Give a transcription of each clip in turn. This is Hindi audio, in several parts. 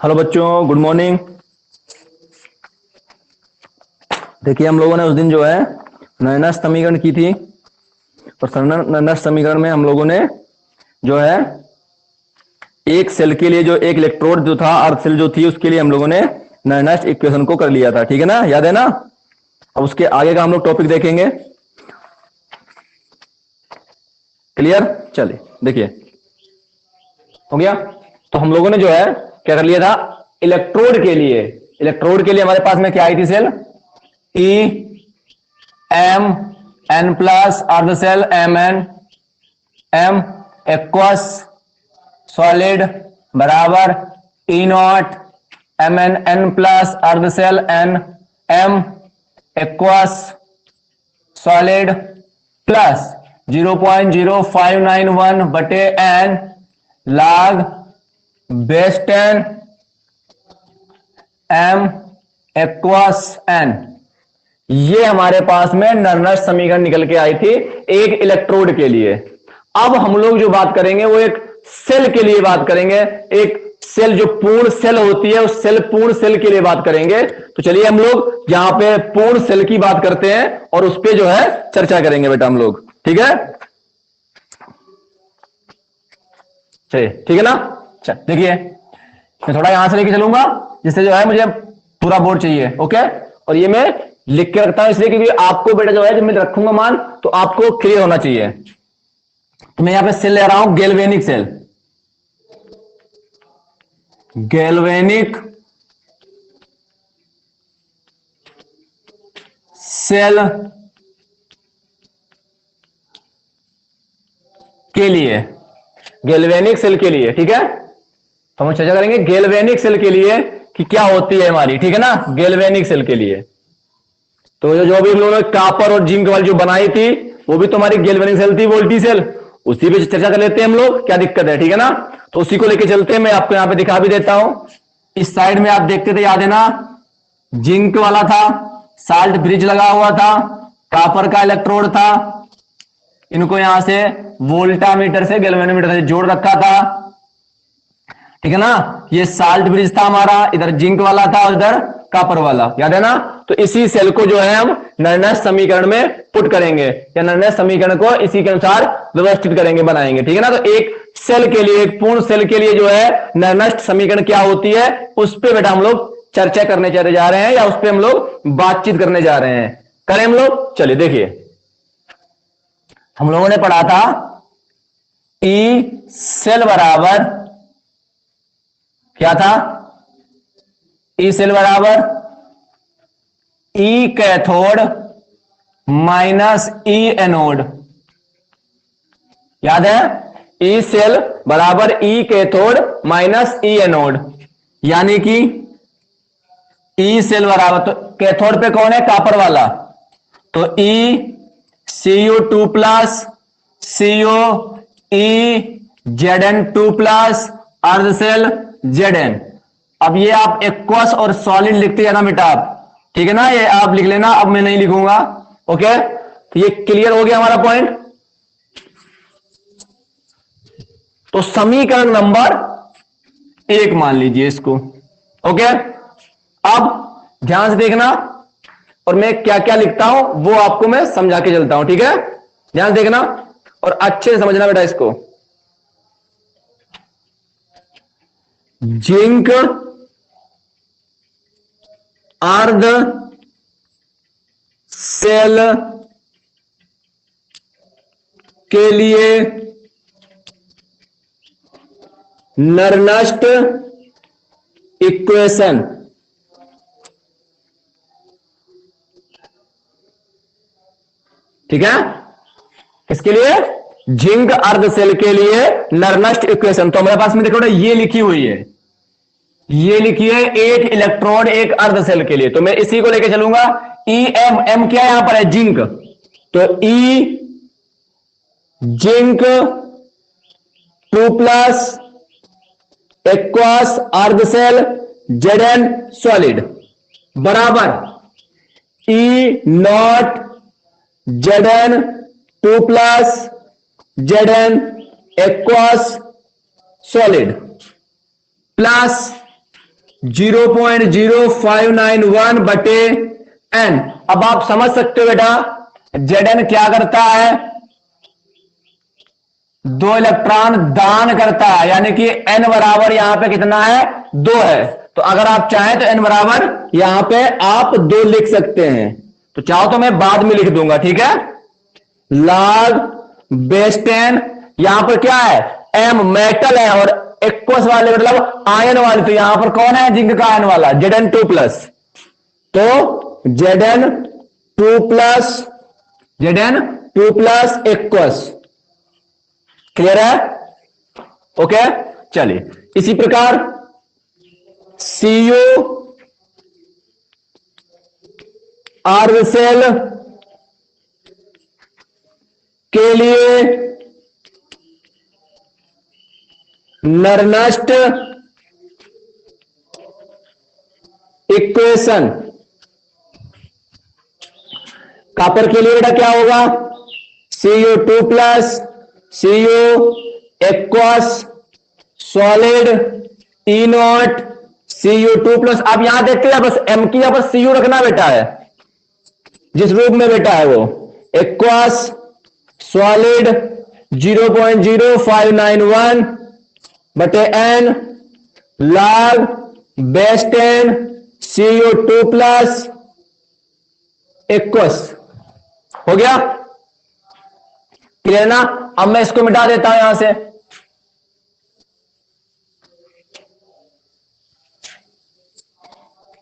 हेलो बच्चों, गुड मॉर्निंग। देखिए, हम लोगों ने उस दिन जो है नैनस्ट समीकरण की थी, और नैनस्ट समीकरण में हम लोगों ने जो है एक सेल के लिए जो एक इलेक्ट्रोड जो था, अर्थ सेल जो थी, उसके लिए हम लोगों ने नैनस्ट इक्वेशन को कर लिया था। ठीक है ना, याद है ना। अब उसके आगे का हम लोग टॉपिक देखेंगे। क्लियर? चलिए देखिए, हो गया। तो हम लोगों ने जो है क्या कर लिया था, इलेक्ट्रोड के लिए हमारे पास में क्या आई थी cell, E M N plus अर्ध cell M N M aqueous solid बराबर E naught M N N plus अर्ध cell N M aqueous solid plus 0.0591 बटे N log base 10 M aqueous N. ये हमारे पास में नैनस्ट समीकरण निकल के आई थी एक इलेक्ट्रोड के लिए। अब हम लोग जो बात करेंगे वो एक सेल के लिए बात करेंगे। एक सेल जो पूर्ण सेल होती है, उस पूर्ण सेल के लिए बात करेंगे। तो चलिए हम लोग यहां पे पूर्ण सेल की बात करते हैं और उस पे जो है चर्चा करेंगे बेटा हम लोग। ठीक है, चलिए ठीक है ना। चल देखिए, मैं थोड़ा यहां से लेके चलूंगा जिससे जो है मुझे पूरा बोर्ड चाहिए। ओके, और ये मैं लिख के रखता हूं इसलिए क्योंकि आपको बेटा जो है जब मैं रखूंगा मान तो आपको क्लियर होना चाहिए। तो मैं यहां पे सेल ले रहा हूं, गैल्वेनिक सेल। गैल्वेनिक सेल के लिए, गैल्वेनिक सेल के लिए। ठीक है, तो हम चर्चा करेंगे गैल्वेनिक सेल के लिए कि क्या होती है हमारी। ठीक है ना, गैल्वेनिक सेल के लिए तो जो भी हम लोगों ने कॉपर और जिंक वाली जो बनाई थी वो भी तो हमारी गैल्वेनिक सेल थी, वोल्टी सेल। उसी पे चर्चा कर लेते हैं हम लोग, क्या दिक्कत है। ठीक है ना, तो उसी को लेके चलते हैं। मैं आपको यहां पे दिखा भी देता हूं। इस साइड में आप देखते थे, याद है ना, जिंक वाला था, साल्ट ब्रिज लगा हुआ था, कॉपर का इलेक्ट्रोड था, इनको यहां से वोल्टामीटर से गैल्वेनोमीटर से जोड़ रखा था। ठीक है ना, ये साल्ट ब्रिज था हमारा, इधर जिंक वाला था और इधर कॉपर वाला, याद है ना। तो इसी सेल को जो है हम नैनस्ट समीकरण में पुट करेंगे, या नैनस्ट समीकरण को इसी के अनुसार व्यवस्थित करेंगे, बनाएंगे। ठीक है ना, तो एक सेल के लिए, एक पूर्ण सेल के लिए जो है नैनस्ट समीकरण क्या होती है, उस पर बेटा हम लोग चर्चा करने चले जा रहे हैं, या उस पर हम लोग बातचीत करने जा रहे हैं। करें हम लोग। चलिए देखिए, हम लोगों ने पढ़ा था ई सेल बराबर क्या था, ई सेल बराबर ई कैथोड माइनस ई एनोड। याद है, ई सेल बराबर ई कैथोड माइनस ई एनोड, यानी कि ई सेल बराबर, तो कैथोड पे कौन है, कॉपर वाला, तो ई Cu2 प्लस CO ई Zn2 प्लस अर्ध सेल Zn। अब ये आप एक्वस और सॉलिड लिखते हैं ना बेटा आप, ठीक है ना, ये आप लिख लेना, अब मैं नहीं लिखूंगा। ओके, तो ये क्लियर हो गया हमारा पॉइंट। तो समीकरण नंबर 1 मान लीजिए इसको। ओके, अब ध्यान से देखना, और मैं क्या क्या लिखता हूं वो आपको मैं समझा के चलता हूं। ठीक है, ध्यान से देखना और अच्छे से समझना बेटा इसको। जिंक अर्ध सेल के लिए नर्नस्ट इक्वेशन, ठीक है, इसके लिए जिंक अर्ध सेल के लिए नर्नस्ट इक्वेशन। तो हमारे पास में देखो ये लिखी हुई है, ये लिखी है एक इलेक्ट्रोड एक अर्ध सेल के लिए, तो मैं इसी को लेके चलूंगा। ई एम, एम क्या यहां पर है, जिंक, तो ई जिंक 2 प्लस एक्वास अर्ध सेल Zn सॉलिड बराबर E naught Zn2 plus Zn aqueous solid plus 0.0591 बटे n। अब आप समझ सकते हो बेटा Zn क्या करता है, 2 इलेक्ट्रॉन दान करता है, यानी कि n बराबर यहां पे कितना है, 2 है। तो अगर आप चाहें तो n बराबर यहां पे आप 2 लिख सकते हैं, तो चाहो तो मैं बाद में लिख दूंगा, ठीक है। log बेस 10, यहां पर क्या है, m मेटल है और एक्वस वाले मतलब आयन वाले, तो यहां पर कौन है, जिंक का आयन वाला, Zn2 प्लस। तो Zn2 प्लस एक्वस, क्लियर है, ओके। चलिए इसी प्रकार Cu आर्बिसेल के लिए नर्नस्ट इक्वेशन, कॉपर के लिए बेटा क्या होगा, Cu2 plus Cu aqueous solid E0 Cu2 plus. आप यहां देखते हैं बस m की यहां पर Cu रखना बेटा है, जिस रूप में बेटा है वो एक्वस सॉलिड 0.0591 बटे n log base 10 Cu2 plus aqueous. हो गया, क्लियर ना। अब मैं इसको मिटा देता हूं यहां से,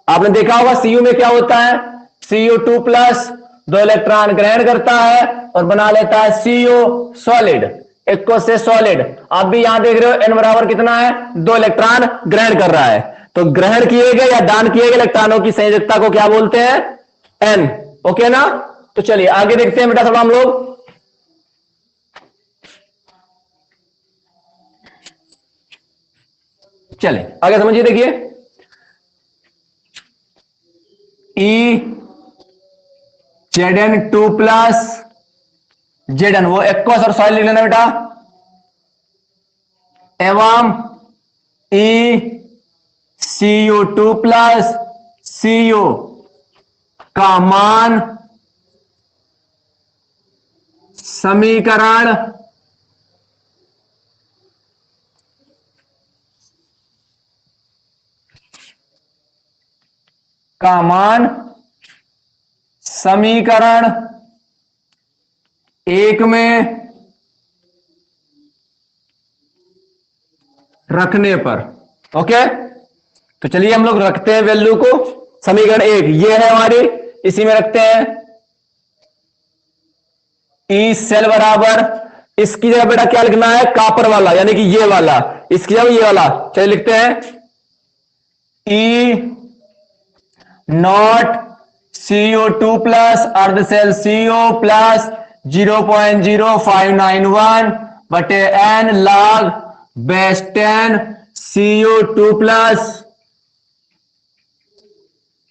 आपने देखा होगा Cu में क्या होता है, Cu2 प्लस 2 इलेक्ट्रॉन ग्रहण करता है और बना लेता है Cu सॉलिड, एक्वस से सॉलिड। आप भी यहां देख रहे हो n बराबर कितना है, 2 इलेक्ट्रॉन ग्रहण कर रहा है। तो ग्रहण किए गए या दान किए गए इलेक्ट्रॉनों की संयोजकता को क्या बोलते हैं, n, ओके ना। तो चलिए आगे देखते हैं बेटा थोड़ा हम लोग, चले आगे समझिए, देखिए Zn2 प्लस Zn, वो एक्वस और सॉइल लिख लेना बेटा, एवं Cu2 प्लस Cu का मान समीकरण समीकरण 1 में रखने पर, ओके। तो चलिए हम लोग रखते हैं वैल्यू को, समीकरण 1 ये है हमारी, इसी में रखते हैं। ई सेल बराबर, इसकी जगह बेटा क्या लिखना है, कॉपर वाला, यानी कि ये वाला, इसकी जगह ये वाला, चलिए लिखते हैं ई नॉट Cu2 प्लस अर्ध सेल Co प्लस 0.0591 बटे n log base 10 Cu2 plus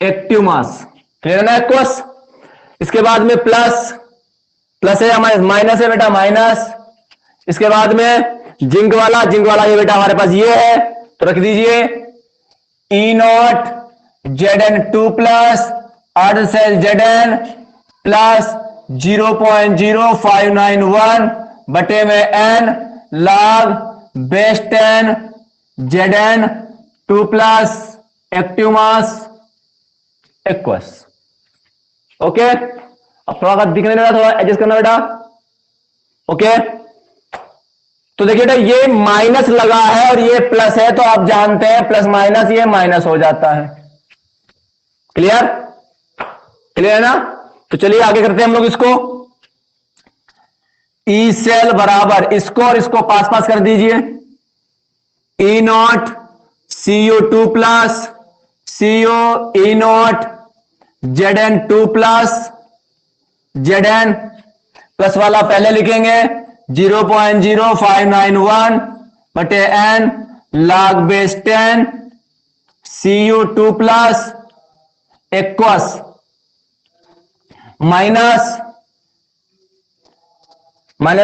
active mass, clear है ना एक्वस। इसके बाद में प्लस है या माइनस है बेटा, माइनस। इसके बाद में जिंक वाला ये बेटा हमारे पास ये है, तो रख दीजिए E0 Zn2 प्लस अर्ध सेल Zn प्लस 0.0591 बटे में n log base 10 Zn2 plus active mass aqueous, okay. अब थोड़ा सा दिखने लगा, थोड़ा एडजस्ट करना बेटा, ओके। तो देखिए बेटा ये माइनस लगा है और ये प्लस है, तो आप जानते हैं प्लस माइनस ये माइनस हो जाता है, क्लियर है ना। तो चलिए आगे करते हैं हम लोग इसको, ई सेल बराबर इसको और इसको पास कर दीजिए, E0 Cu2 plus Co E0 Zn2 plus Zn plus वाला पहले लिखेंगे 0.0591 बटे n log base 10 Cu2 plus aqueous minus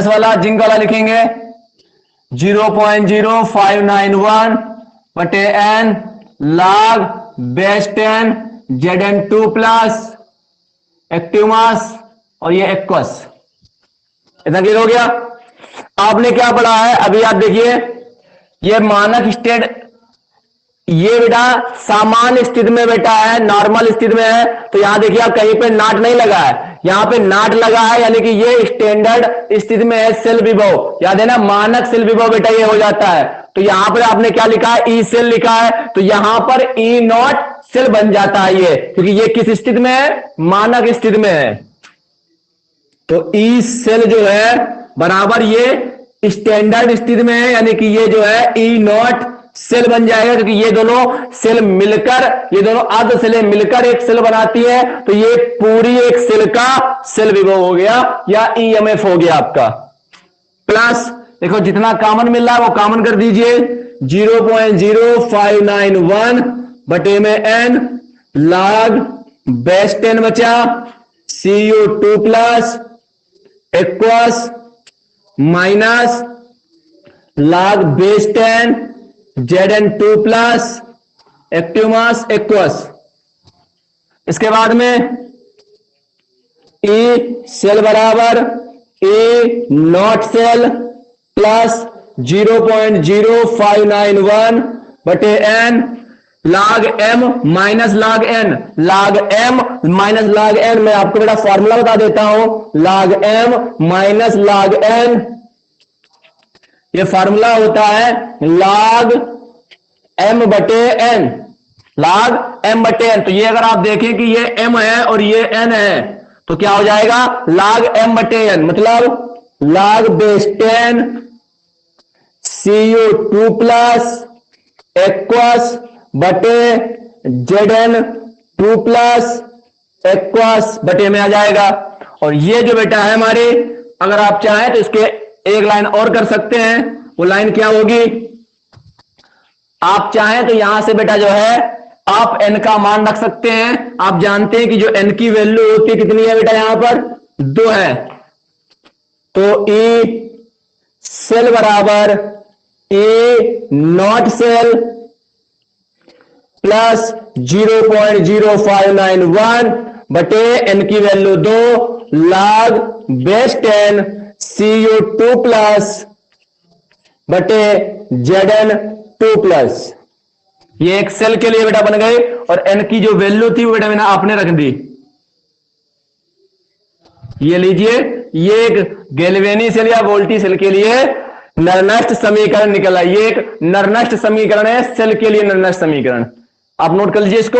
वाला जिंक वाला लिखेंगे 0.0591 बटे n log base 10 Zn2 plus active mass और ये एक्वस। इतना क्लियर हो गया। आपने क्या पढ़ा है अभी आप देखिए, ये मानक स्टेट, ये बेटा सामान्य स्थिति में बेटा है, नॉर्मल स्थिति में है। तो यहां देखिए आप कहीं पे नाट नहीं लगा है, यहां पे नाट लगा है, यानी कि ये स्टैंडर्ड स्थिति में है सेल विभव। याद है ना, मानक सेल विभव बेटा ये हो जाता है। तो यहां पर आपने क्या लिखा है, ई सेल लिखा है, तो यहां पर ई नॉट सेल बन जाता है ये, क्योंकि ये किस स्थिति में है, मानक स्थिति में है। तो ई सेल जो है बराबर ये स्टैंडर्ड स्थिति में है, यानी कि ये जो है ई नॉट सेल बन जाएगा, क्योंकि ये दोनों सेल मिलकर, ये दोनों अर्ध सेलें मिलकर एक सेल बनाती है। तो ये पूरी एक सेल का सेल विभव हो गया या ईएमएफ हो गया आपका। प्लस देखो जितना कॉमन मिल रहा है वो कॉमन कर दीजिए, 0.0591 बटे में एन log बेस 10 बचा CU2 plus aqueous minus log base 10 Zn2 plus active mass aqueous. इसके बाद में E सेल बराबर ए नॉट सेल प्लस 0.0591 बटे N log m minus log n, log m minus log n, मैं आपको बेटा फॉर्मूला बता देता हूं, log m minus log n, ये फॉर्मूला होता है log m बटे n, log m बटे n। तो ये अगर आप देखें कि ये m है और ये n है, तो क्या हो जाएगा log m बटे n, मतलब log base 10 CU2 plus aqueous बटे Zn2 प्लस एक्वस बटे में आ जाएगा। और ये जो बेटा है हमारी, अगर आप चाहें तो इसके एक लाइन और कर सकते हैं। वो लाइन क्या होगी, आप चाहें तो यहां से बेटा जो है आप n का मान रख सकते हैं। आप जानते हैं कि जो n की वैल्यू होती है कितनी है बेटा, यहां पर 2 है। तो E सेल बराबर ए नॉट सेल प्लस 0.0591 बटे n की value 2 log base 10 CU2 plus बटे Zn2 प्लस। ये एक सेल के लिए बेटा बन गए, और n की जो वैल्यू थी वो बेटा मैंने आपने रख दी। ये लीजिए, ये एक गैल्वेनी सेल या वोल्टी सेल के लिए नरनष्ट समीकरण निकला। ये एक नरनष्ट समीकरण है, सेल के लिए नरनष्ट समीकरण। आप नोट कर लीजिए इसको,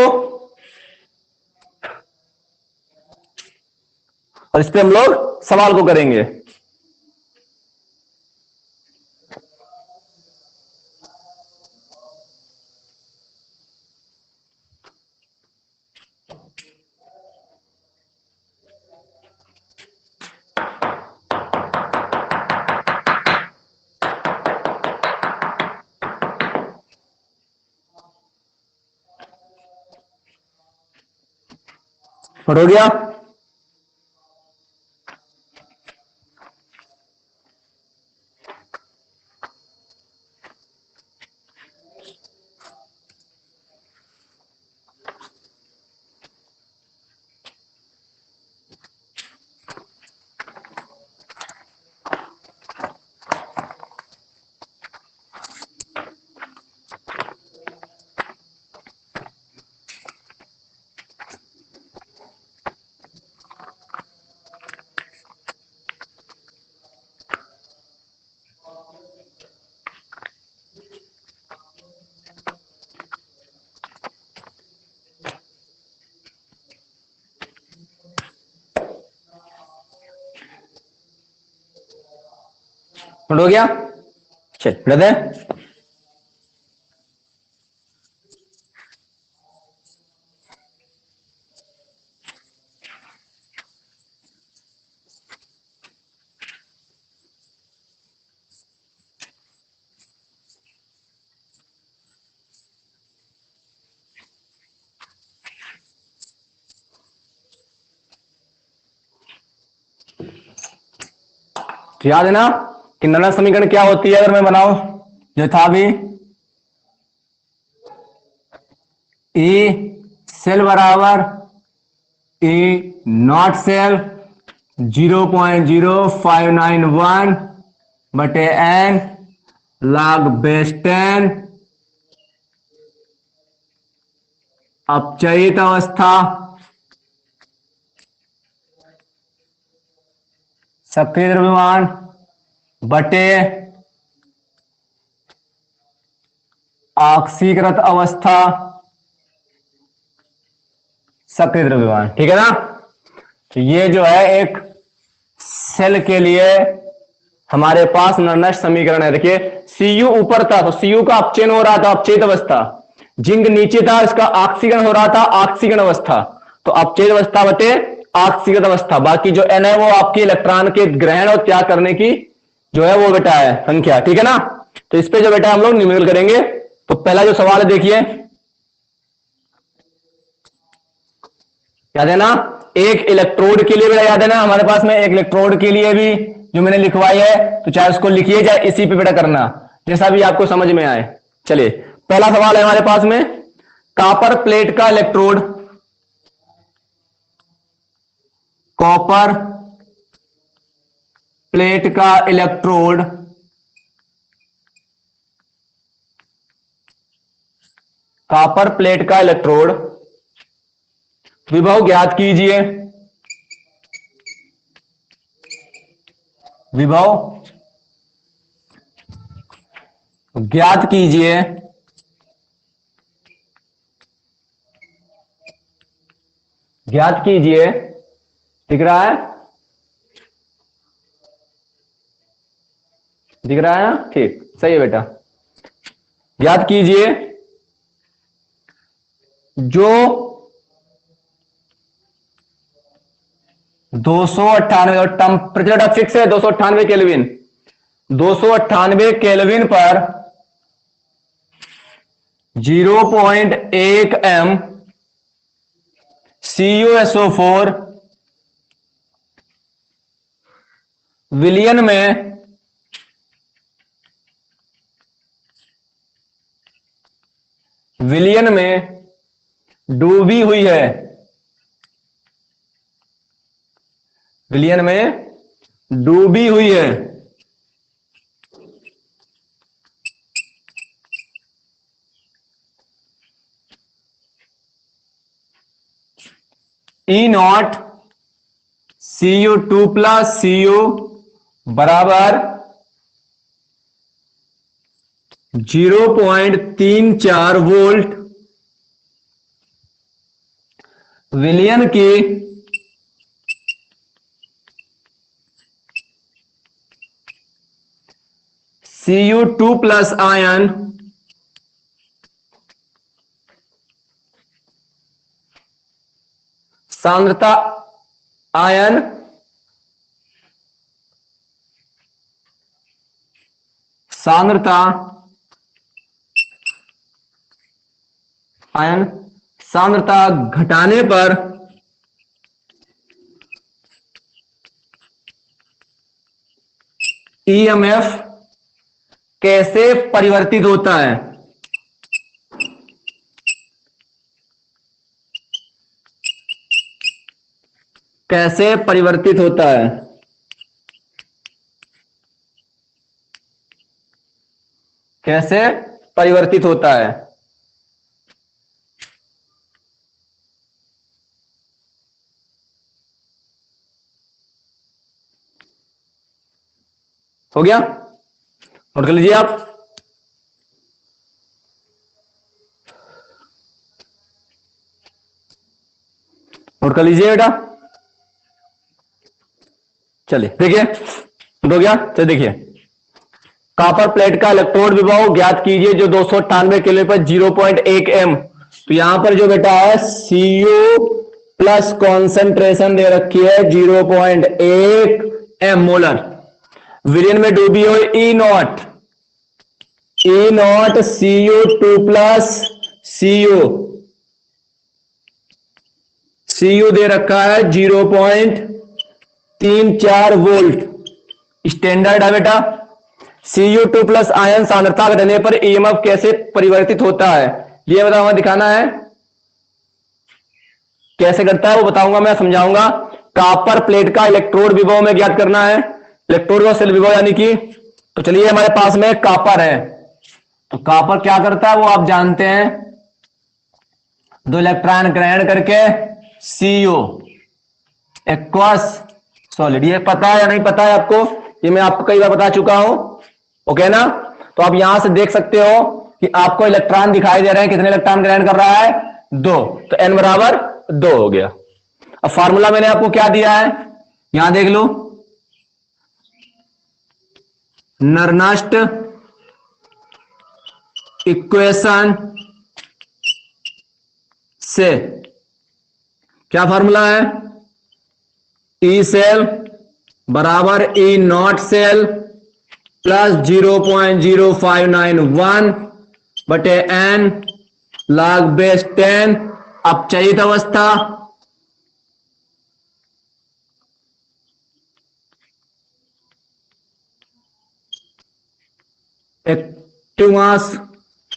और इस पे हम लोग सवाल को करेंगे। हो गया, हो गया। चल रहते हैं। तो याद है ना कि नरनष्ट समीकरण क्या होती है, अगर मैं बनाऊं जो था भी, ई सेल बराबर ई नॉट सेल 0.0591 बटे एन log बेस 10 अपचयित अवस्था सक्रिय द्रव्यमान बटे ऑक्सीकृत अवस्था सक्रिय द्रव्यमान। ठीक है ना। तो ये जो है एक सेल के लिए हमारे पास निर्णय समीकरण है। देखिए Cu ऊपर था तो Cu का अपचयन हो रहा था, अपचयित अवस्था। जिंक नीचे था, इसका ऑक्सीकरण हो रहा था, ऑक्सीकरण अवस्था। तो अपचयित अवस्था बटे ऑक्सीकृत अवस्था। बाकी जो N है वो आपकी इलेक्ट्रॉन के ग्रहण और त्याग करने की जो है वो बेटा है संख्या। ठीक है ना। तो इस पे जो बेटा हम लोग न्यूमेरिकल करेंगे। तो पहला जो सवाल है देखिए, याद है ना, एक इलेक्ट्रोड के लिए बेटा याद है ना, हमारे पास में एक इलेक्ट्रोड के लिए भी जो मैंने लिखवाई है, तो चाहे उसको लिखिए चाहे इसी पे बेटा करना, जैसा भी आपको समझ में आए। चलिए पहला सवाल है हमारे पास में, कॉपर प्लेट का इलेक्ट्रोड, कॉपर प्लेट का इलेक्ट्रोड कॉपर प्लेट का इलेक्ट्रोड विभव ज्ञात कीजिए। विभव ज्ञात कीजिए ज्ञात कीजिए। दिख रहा है, दिख रहा है ना, ठीक सही है बेटा। ज्ञात कीजिए जो 298 और टेम्परेचर फिक्स है 298 केल्विन, 298 केल्विन पर 0.1 m CuSO4 विलियन में डूबी हुई है, विलियन में डूबी हुई है। E0 Cu2 प्लस Cu बराबर 0.34 वोल्ट विलियन की Cu2 प्लस आयन सांद्रता, आयन सांद्रता, आयन सांद्रता घटाने पर EMF कैसे परिवर्तित होता है, कैसे परिवर्तित होता है। कैसे परिवर्तित होता है। हो गया, नोट कर लीजिए आप। नोट कर लीजिए बेटा। चलिए देखिए, नोट हो गया। चलिए देखिए, कॉपर प्लेट का इलेक्ट्रोड विभव ज्ञात कीजिए जो 298 केल्विन पर 0.1 m। तो यहां पर जो बेटा है Cu प्लस कॉन्सेंट्रेशन दे रखी है 0.1 m मोलर, विलियन में डूबी हुई E0 Cu2 प्लस Cu दे रखा है 0.34 वोल्ट स्टैंडर्ड है बेटा। Cu2 प्लस आयन सांद्रता घटने पर EMF कैसे परिवर्तित होता है, ये बता हमें दिखाना है। कैसे करता है वो बताऊंगा, मैं समझाऊंगा। कॉपर प्लेट का इलेक्ट्रोड विभव में ज्ञात करना है, इलेक्ट्रोड का सेल विभव यानी कि। तो चलिए हमारे पास में कॉपर है, तो कॉपर क्या करता है वो आप जानते हैं, 2 इलेक्ट्रॉन ग्रहण करके Cu एक्वस सॉलिड। ये पता है या नहीं पता है आपको? ये मैं आपको कई बार बता चुका हूं, ओके ना। तो आप यहां से देख सकते हो कि आपको इलेक्ट्रॉन दिखाई दे रहे हैं, कितने इलेक्ट्रॉन ग्रहण कर रहा है? 2। तो n बराबर 2 हो गया। अब फार्मूला मैंने आपको क्या दिया है, यहां देख लो, नर्नास्ट इक्वेशन से क्या फार्मूला है? ई सेल बराबर ई नॉट सेल प्लस 0.0591 बटे n log बेस 10 अपचयित अवस्था एक्टिव मास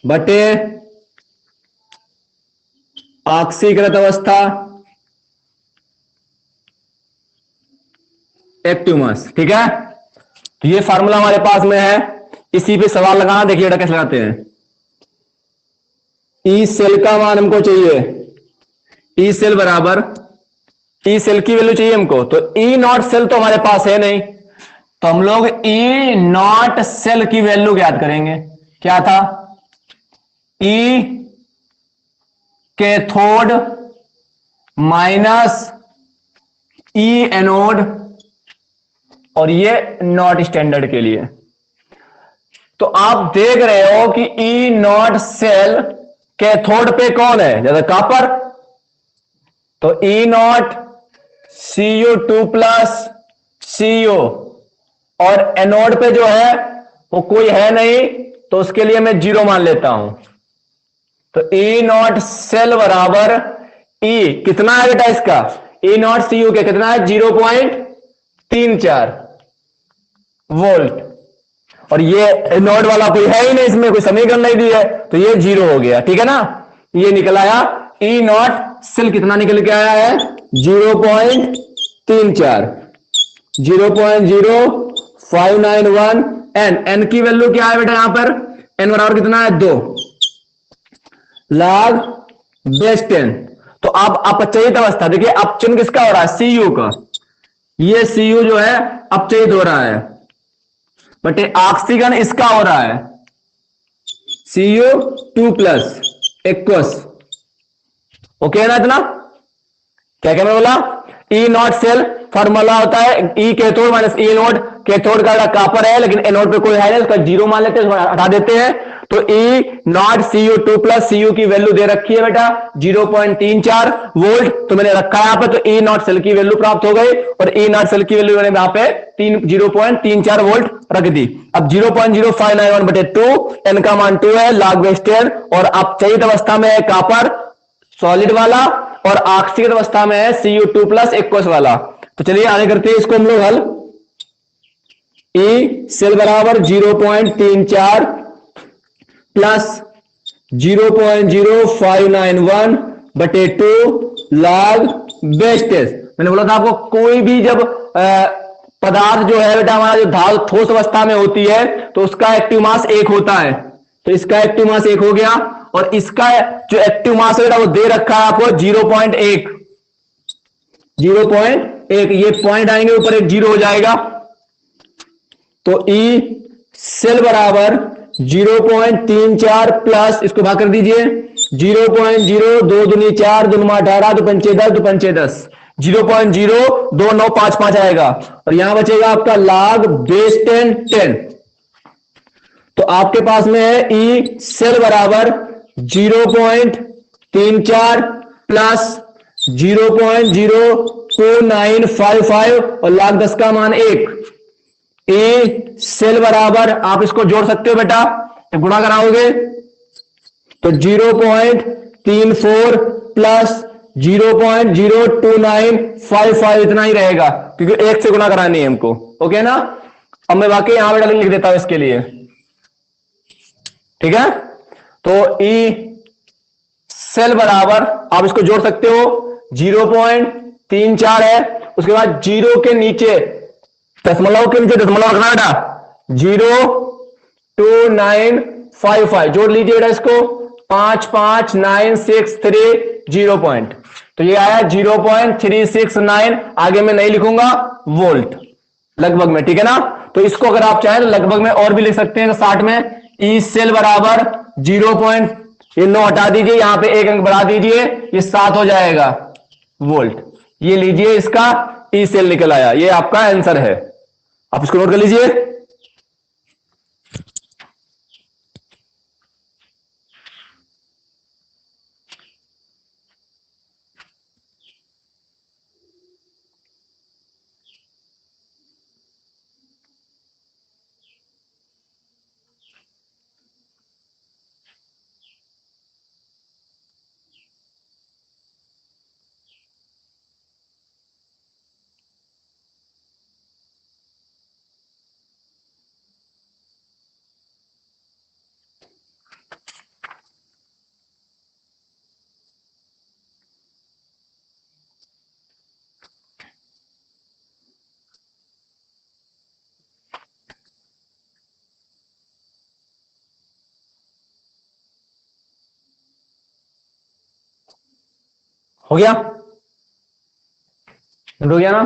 बटे ऑक्सीकृत अवस्था एक्टिव मास। ठीक है, तो ये फार्मूला हमारे पास में है, इसी पे सवाल लगाना। देखिए बेटा कैसे लगाते हैं। ई सेल का मान हमको चाहिए, ई सेल बराबर, ई सेल की वैल्यू चाहिए हमको, तो ई नॉट सेल तो हमारे पास है नहीं, तो हम लोग ई नॉट सेल की वैल्यू ज्ञात करेंगे। क्या था? ई कैथोड माइनस ई एनोड, और ये नॉट स्टैंडर्ड के लिए। तो आप देख रहे हो कि ई नॉट सेल कैथोड पे कौन है? जैसे कॉपर, तो ई नॉट Cu2 प्लस Cu, और एनोड पे जो है वो कोई है नहीं, तो उसके लिए मैं 0 मान लेता हूं। तो ई नॉट सेल बराबर ई कितना है बेटा इसका? ई नॉट Cu के कितना है? 0.34 वोल्ट, और ये नोड वाला कोई है ही नहीं, इसमें कोई समीकरण नहीं दी है, तो ये 0 हो गया। ठीक है ना, ये निकल आया ई नॉट सेल कितना निकल के आया है? 0.34, 0.0591 एन की वैल्यू क्या है बेटा यहां पर? एन बराबर कितना है? 2 log बेस 10। तो अब अपचयित अवस्था देखिए, अपचयन किसका हो रहा है? Cu का। ये Cu जो है अपचयित हो रहा है, बटे ऑक्सीजन इसका हो रहा है Cu2 प्लस एक्वस। ओके ना इतना? क्या क्या मैं बोला? ई नॉट सेल फॉर्मूला होता है ई कैथोड माइनस ई एनोड। कैथोड का कॉपर है लेकिन एनोड पे कोई है नहीं, उसका 0 मान लेते हैं, हटा देते हैं। तो ई नॉट Cu2 प्लस Cu की वैल्यू दे रखी है बेटा 0.34 वोल्ट, तो मैंने रखा है यहां पे। तो ई नॉट सेल की वैल्यू प्राप्त हो गई, और ई नॉट सेल की वैल्यू मैंने यहां पे 0.34 वोल्ट रख दी। अब 0.0591 बटे 2, एन का मान 2 है, log बेस 10, और अपचयित अवस्था में है कॉपर सॉलिड वाला, और ऑक्सीकृत अवस्था में है Cu2 प्लस एक्वस वाला। तो चलिए आगे करते हैं इसको हम लोग हल। ई सेल बराबर 0.34 प्लस 0.0591 बटे 2 log बेस 10। मैंने बोला था आपको, कोई भी जब पदार्थ जो है बेटा हमारा, जो धातु ठोस अवस्था में होती है, तो उसका एक्टिव मास 1 होता है। तो इसका एक्टिव मास 1 हो गया, और इसका जो एक्टिव मास है बेटा वो दे रखा है आपको 0.1। ये पॉइंट आएंगे ऊपर, एक 0 हो जाएगा। तो ई सेल बराबर 0.34 प्लस, इसको भाग कर दीजिए, 0.0 2 दूनी 4 2 18 2 पंचे 10 2 पंचे 10, 0.02955 आएगा, और यहां बचेगा आपका log बेस 10। तो आपके पास में है ई सेल बराबर 0.34 प्लस 0.02955, और log 10 का मान 1। ए सेल बराबर, आप इसको जोड़ सकते हो बेटा, गुणा कराओगे तो 0.34 प्लस 0.02955 इतना ही रहेगा, क्योंकि 1 से गुणा करानी है हमको। ओके ना? अब मैं वाकई यहां बेटा लिख देता हूं इसके लिए। ठीक है, तो ई सेल बराबर, आप इसको जोड़ सकते हो, 0.34 है। उसके बाद 0 के नीचे दशमलव के नीचे दशमलव रखना बेटा 02955 जोड़ लीजिए बेटा इसको 55963 0 पॉइंट, तो ये आया 0.369, आगे मैं नहीं लिखूंगा वोल्ट लगभग में, ठीक है ना। तो इसको अगर आप चाहें तो लगभग में और भी लिख सकते हैं, तो 60 में ई सेल बराबर 0. ये 9 हटा दीजिए, यहां पे एक अंक बढ़ा दीजिए, ये 7 हो जाएगा वोल्ट। ये लीजिए इसका ई सेल निकल आया, ये आपका आंसर है, आप इसको नोट कर लीजिए। हो गया, हो गया ना,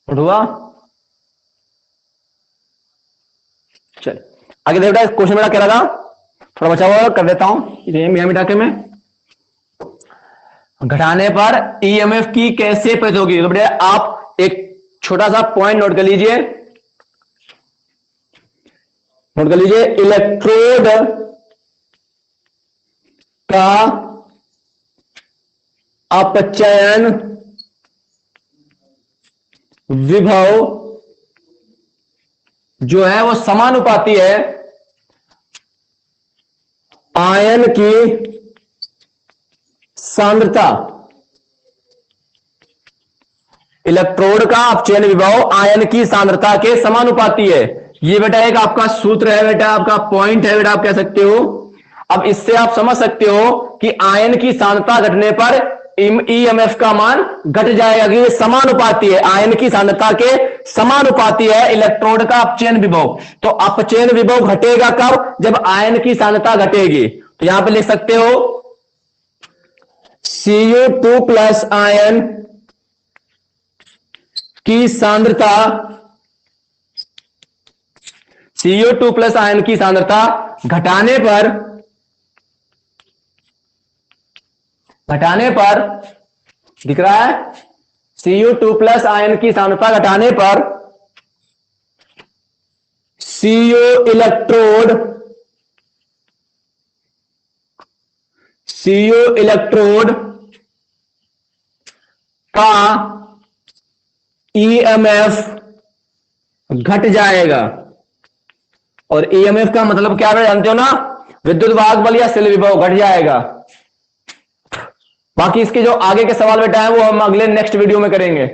हुआ। चल आगे देखो बेटा, क्वेश्चन मेरा क्या लगा, थोड़ा बचा हुआ कर देता हूं, मियां मिटा के मैं। घटाने पर ईएमएफ की कैसे प्रति होगी, तो बेटा आप एक छोटा सा पॉइंट नोट कर लीजिए, नोट कर लीजिए, इलेक्ट्रोड का अपचयन विभव जो है वो समानुपाती है आयन की सांद्रता। इलेक्ट्रोड का अपचयन विभव आयन की सांद्रता के समानुपाती है। ये बेटा एक आपका सूत्र है बेटा, आपका पॉइंट है बेटा, आप कह सकते हो। अब इससे आप समझ सकते हो कि आयन की सांद्रता घटने पर ईएमएफ का मान घट जाएगा, कि ये समानुपाती है, आयन की सांद्रता के समानुपाती है इलेक्ट्रोड का अपचयन विभव। तो अपचयन विभव घटेगा कब, जब आयन की सांद्रता घटेगी। तो यहां पे लिख सकते हो Cu2 प्लस आयन की सांद्रता, Cu2 प्लस आयन की सांद्रता घटाने पर दिख रहा है, Cu2 प्लस आयन की सांद्रता घटाने पर Cu इलेक्ट्रोड का ईएमएफ घट जाएगा। और ईएमएफ का मतलब क्या है जानते हो ना, विद्युत वाहक बल या सेल विभव घट जाएगा। बाकी इसके जो आगे के सवाल बेटा है वो हम अगले नेक्स्ट वीडियो में करेंगे।